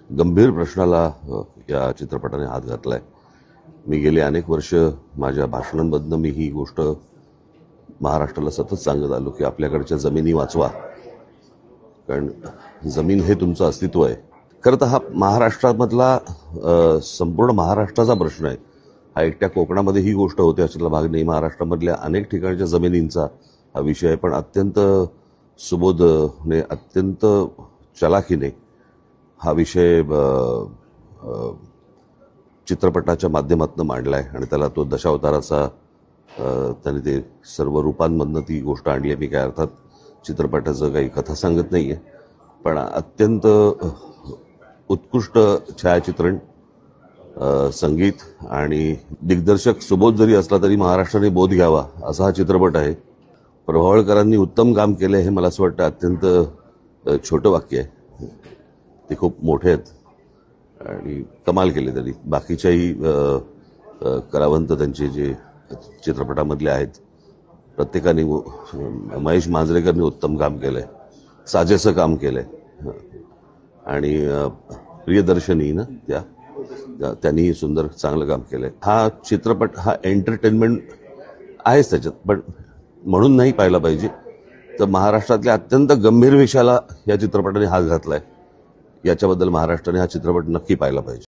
गंभीर प्रश्नाला या चित्रपटाने हात घातलाय. मी गेली अनेक वर्ष माझ्या भाषणांमधनं मी ही गोष्ट महाराष्ट्राला सतत सांगत आलो की आपल्याकडच्या जमिनी वाचवा, कारण जमीन हे तुमचं अस्तित्व आहे. खरं तर हा महाराष्ट्रामधला संपूर्ण महाराष्ट्राचा प्रश्न आहे. हा एकट्या कोकणामध्ये ही गोष्ट होते अशातला भाग नाही. महाराष्ट्रामधल्या अनेक ठिकाणच्या जमिनींचा हा विषय आहे, पण अत्यंत सुबोधने, अत्यंत चलाखीने हा विषय चित्रपटाच्या माध्यमातून मांडलाय आणि त्याला तो दशावताराचा त्याने ते सर्व रूपांमधनं ती गोष्ट आणली आहे. मी काय अर्थात चित्रपटाचं काही कथा सांगत नाहीये, पण अत्यंत उत्कृष्ट छायाचित्रण, संगीत आणि दिग्दर्शक सुबोध जरी असला तरी महाराष्ट्राने बोध घ्यावा असा हा चित्रपट आहे. प्रभावळकरांनी उत्तम काम केलं हे मला असं वाटतं अत्यंत छोटं वाक्य आहे. ते खूप मोठे आहेत आणि कमाल केले त्यांनी. बाकीच्याही कलावंत त्यांचे जे चित्रपटामधले आहेत प्रत्येकाने, महेश मांजरेकरनी उत्तम काम केलंय, साजेसं काम केलंय आणि प्रियदर्शनी ना त्यांनी सुंदर चांगलं काम केलंय. हा चित्रपट हा एंटरटेनमेंट आहेच त्याच्यात, पण म्हणून नाही पाहिला पाहिजे. तर महाराष्ट्रातल्या अत्यंत गंभीर विषयाला या चित्रपटाने हात घातलाय. याच्याबद्दल महाराष्ट्राने हा चित्रपट नक्की पाहिला पाहिजे.